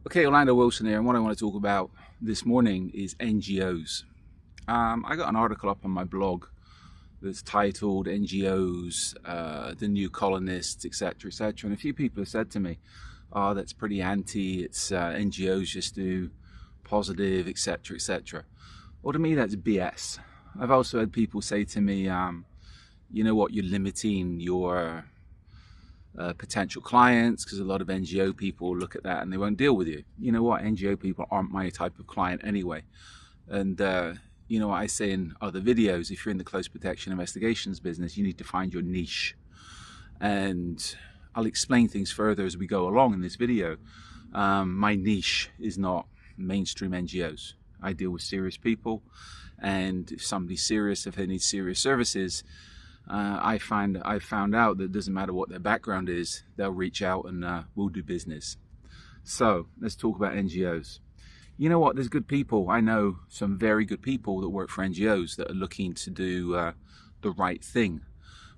Okay, Orlando Wilson here, and what I want to talk about this morning is NGOs. I got an article up on my blog that's titled NGOs, the New Colonists, etc., etc. And a few people have said to me, oh, that's pretty anti, it's NGOs just do positive, etc., etc. Well, to me, that's BS. I've also had people say to me, you know what, you're limiting your potential clients, because a lot of NGO people look at that and they won't deal with you. You know what, NGO people aren't my type of client anyway. And you know what I say in other videos, if you're in the close protection investigations business, you need to find your niche. And I'll explain things further as we go along in this video. My niche is not mainstream NGOs. I deal with serious people, and if somebody's serious, if they need serious services, I've found out that it doesn't matter what their background is, they'll reach out and we'll do business. So let's talk about NGOs. You know what, there's good people. I know some very good people that work for NGOs that are looking to do the right thing.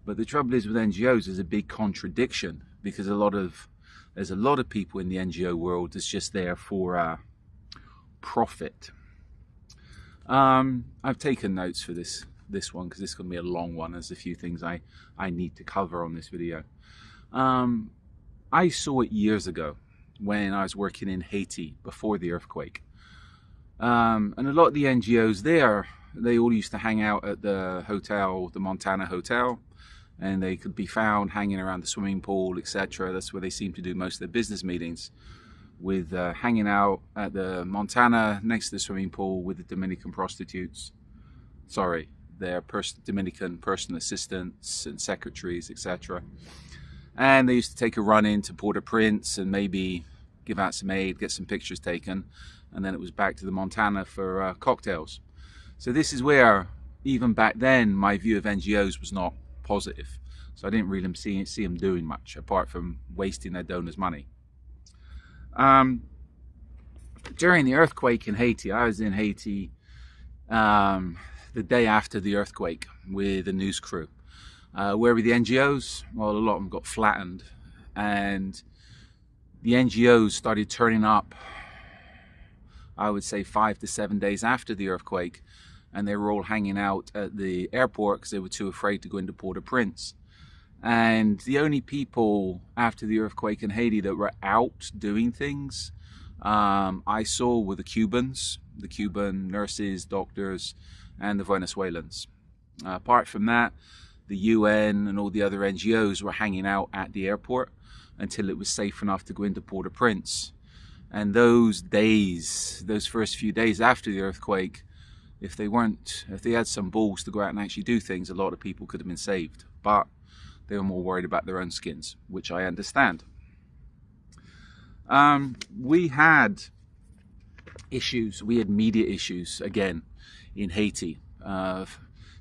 But the trouble is with NGOs, there's a big contradiction, because there's a lot of people in the NGO world that's just there for profit. I've taken notes for this one because this is going to be a long one. There's a few things I need to cover on this video. I saw it years ago when I was working in Haiti before the earthquake. And a lot of the NGOs there, they all used to hang out at the hotel, the Montana Hotel, and they could be found hanging around the swimming pool, etc. That's where they seem to do most of their business meetings, with hanging out at the Montana next to the swimming pool with the Dominican prostitutes. Sorry, their Dominican personal assistants and secretaries, etc. And they used to take a run into Port-au-Prince and maybe give out some aid, get some pictures taken, and then it was back to the Montana for cocktails. So this is where, even back then, my view of NGOs was not positive. So I didn't really see them doing much, apart from wasting their donors' money. During the earthquake in Haiti, I was in Haiti the day after the earthquake with a news crew. Where were the NGOs? Well, a lot of them got flattened, and the NGOs started turning up, I would say 5 to 7 days after the earthquake, and they were all hanging out at the airport because they were too afraid to go into Port-au-Prince. And the only people after the earthquake in Haiti that were out doing things I saw were the Cuban nurses, doctors, and the Venezuelans. Apart from that, the UN and all the other NGOs were hanging out at the airport until it was safe enough to go into Port-au-Prince. And those days, those first few days after the earthquake, if they had some balls to go out and actually do things, a lot of people could have been saved. But they were more worried about their own skins, which I understand. We had issues, we had media issues again in Haiti.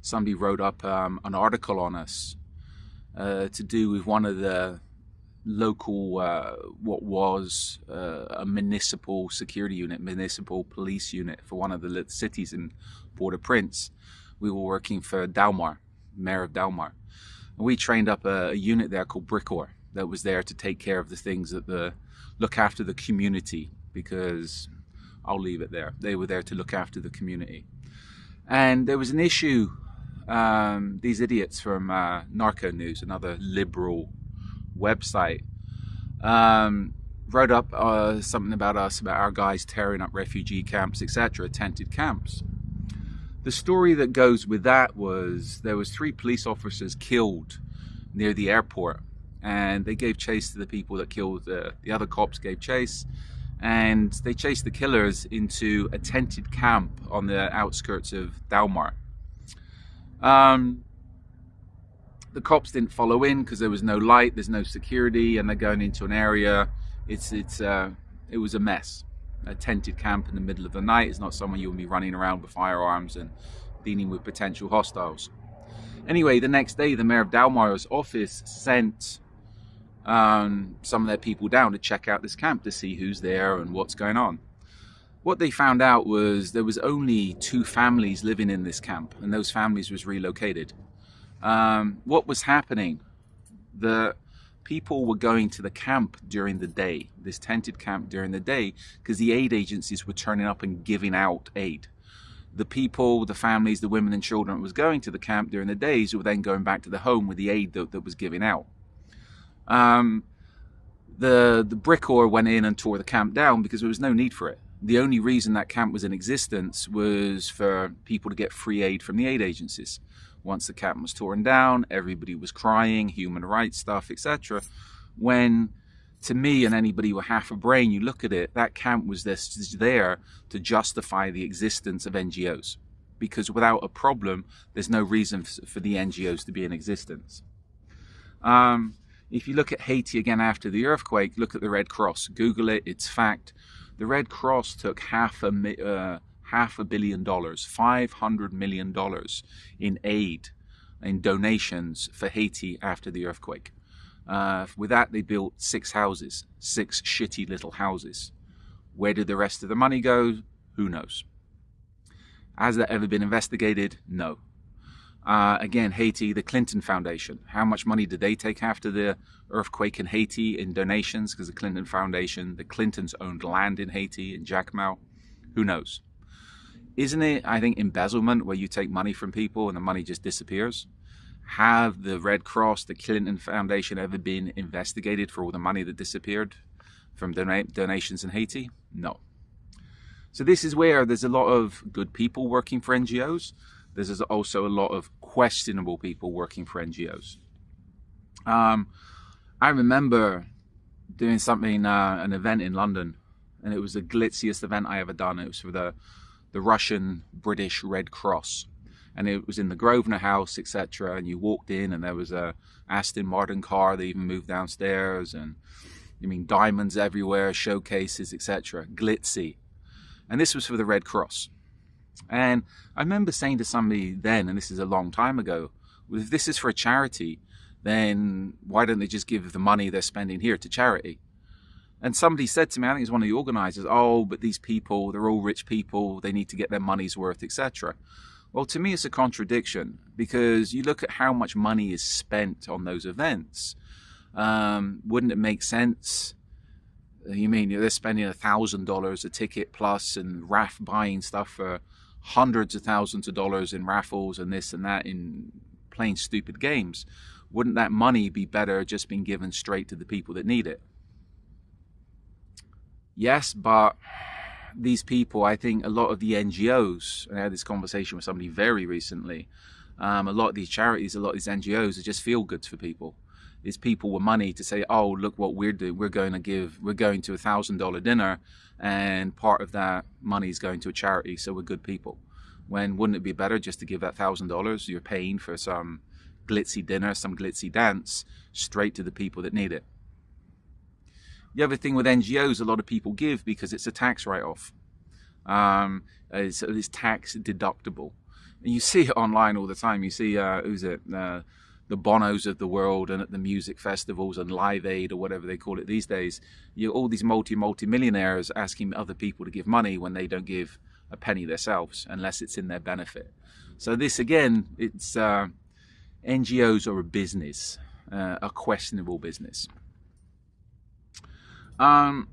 Somebody wrote up an article on us to do with one of the local, what was a municipal security unit, municipal police unit for one of the cities in Port-au-Prince. We were working for Dalmar, Mayor of Dalmar. And we trained up a unit there called Brickor that was there to take care of the things that look after the community, because I'll leave it there. They were there to look after the community. And there was an issue, these idiots from Narco News, another liberal website, wrote up something about us, about our guys tearing up refugee camps, etc., tented camps. The story that goes with that was there was 3 police officers killed near the airport, and they gave chase to the people that killed the other cops gave chase, and they chased the killers into a tented camp on the outskirts of Dalmar. The cops didn't follow in because there was no light, there's no security, and they're going into an area. It was a mess. A tented camp in the middle of the night is not somewhere you will be running around with firearms and dealing with potential hostiles. Anyway, the next day, the mayor of Dalmar's office sent some of their people down to check out this camp to see who's there and what's going on. What they found out was there was only 2 families living in this camp, and those families was relocated. What was happening? The people were going to the camp during the day, this tented camp during the day, because the aid agencies were turning up and giving out aid. The people, the families, the women and children that was going to the camp during the days were then going back to the home with the aid that was giving out. The Brickor went in and tore the camp down because there was no need for it. The only reason that camp was in existence was for people to get free aid from the aid agencies. Once the camp was torn down, everybody was crying, human rights stuff, etc. When, to me and anybody with half a brain, you look at it, that camp was there to justify the existence of NGOs. Because without a problem, there's no reason for the NGOs to be in existence. If you look at Haiti again after the earthquake, look at the Red Cross. Google it, it's fact. The Red Cross took $500 million, $500 million in aid, in donations for Haiti after the earthquake. With that, they built 6 houses, 6 shitty little houses. Where did the rest of the money go? Who knows? Has that ever been investigated? No. Again, Haiti, the Clinton Foundation. How much money did they take after the earthquake in Haiti in donations? Because the Clinton Foundation, the Clintons owned land in Haiti, in Jacmel. Who knows? Isn't it, I think, embezzlement where you take money from people and the money just disappears? Have the Red Cross, the Clinton Foundation ever been investigated for all the money that disappeared from donations in Haiti? No. So this is where there's a lot of good people working for NGOs. There's also a lot of questionable people working for NGOs. I remember doing something, an event in London, and it was the glitziest event I ever done. It was for the Russian-British Red Cross, and it was in the Grosvenor House, etc. And you walked in, and there was a Aston Martin car. They even moved downstairs, and diamonds everywhere, showcases, etc. Glitzy, and this was for the Red Cross. And I remember saying to somebody then, and this is a long time ago, well, if this is for a charity, then why don't they just give the money they're spending here to charity? And somebody said to me, I think it was one of the organizers, oh, but these people, they're all rich people, they need to get their money's worth, etc. Well, to me, it's a contradiction, because you look at how much money is spent on those events. Wouldn't it make sense? You mean they're spending $1,000 a ticket plus, and buying stuff for hundreds of thousands of dollars in raffles and this and that in playing stupid games? Wouldn't that money be better just being given straight to the people that need it? Yes, but these people, I think a lot of the NGOs, and I had this conversation with somebody very recently, a lot of these charities, a lot of these NGOs are just feel goods for people. It's people with money to say, oh, look what we're doing. We're going to a $1,000 dinner, and part of that money is going to a charity, so we're good people. When wouldn't it be better just to give that $1,000 you're paying for some glitzy dinner, some glitzy dance, straight to the people that need it? The other thing with NGOs, a lot of people give because it's a tax write-off. It's tax deductible. And you see it online all the time. You see, the Bonos of the world, and at the music festivals and Live Aid, or whatever they call it these days, all these multi-millionaires asking other people to give money when they don't give a penny themselves, unless it's in their benefit. So this, again, it's NGOs are a business, a questionable business. Some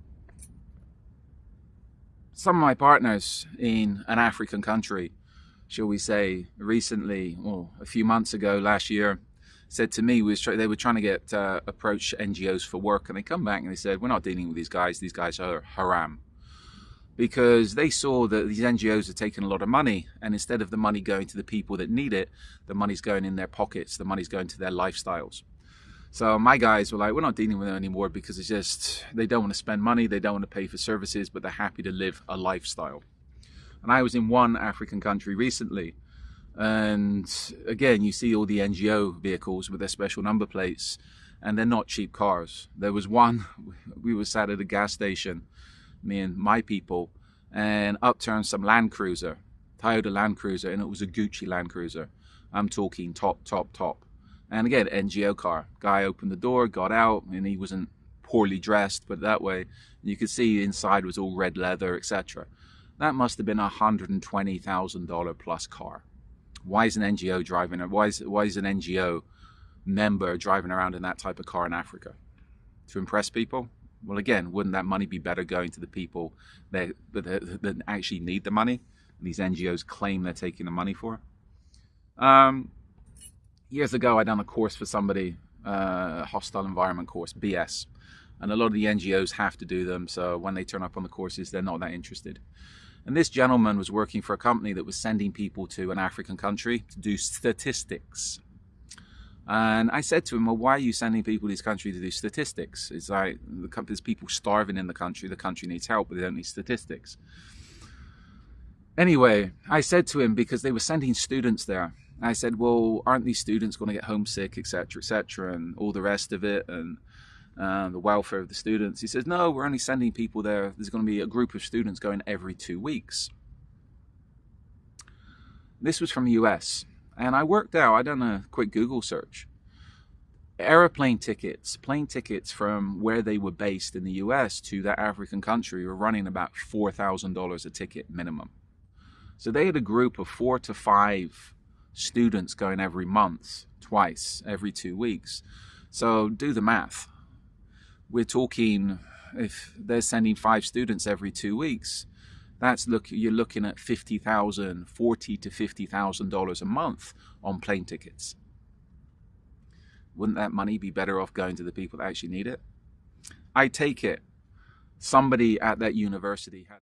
of my partners in an African country, shall we say, recently, or a few months ago, last year, said to me, they were trying to get approach NGOs for work, and they come back and they said, we're not dealing with these guys are haram. Because they saw that these NGOs are taking a lot of money, and instead of the money going to the people that need it, the money's going in their pockets, the money's going to their lifestyles. So my guys were like, we're not dealing with them anymore, because it's just, they don't want to spend money, they don't want to pay for services, but they're happy to live a lifestyle. And I was in one African country recently, and again, you see all the NGO vehicles with their special number plates, and they're not cheap cars. There was one, we were sat at a gas station, me and my people, and up turned some Land Cruiser, Toyota Land Cruiser, and it was a Gucci Land Cruiser. I'm talking top. And again, NGO car. Guy opened the door, got out, and he wasn't poorly dressed, but that way, you could see inside was all red leather, etc. That must have been a $120,000 plus car. Why is an NGO driving? Why is an NGO member driving around in that type of car in Africa? to impress people. Well, again, wouldn't that money be better going to the people that actually need the money? These NGOs claim they're taking the money for. Years ago, I done a course for somebody, hostile environment course, BS. And a lot of the NGOs have to do them, so when they turn up on the courses, they're not that interested. And this gentleman was working for a company that was sending people to an African country to do statistics. And I said to him, well, why are you sending people to this country to do statistics? It's like, there's people starving in the country needs help, but they don't need statistics. Anyway, I said to him, because they were sending students there, I said, well, aren't these students going to get homesick, etc., and all the rest of it, and the welfare of the students? He says, no, we're only sending people there. There's going to be a group of students going every 2 weeks. This was from the US. And I worked out, I done a quick Google search. Airplane tickets, plane tickets from where they were based in the US to that African country were running about $4,000 a ticket minimum. So they had a group of 4 to 5 students going every month, twice, every 2 weeks. So do the math. We're talking, if they're sending 5 students every 2 weeks, you're looking at $50,000, $40,000 to $50,000 a month on plane tickets. Wouldn't that money be better off going to the people that actually need it? I take it somebody at that university had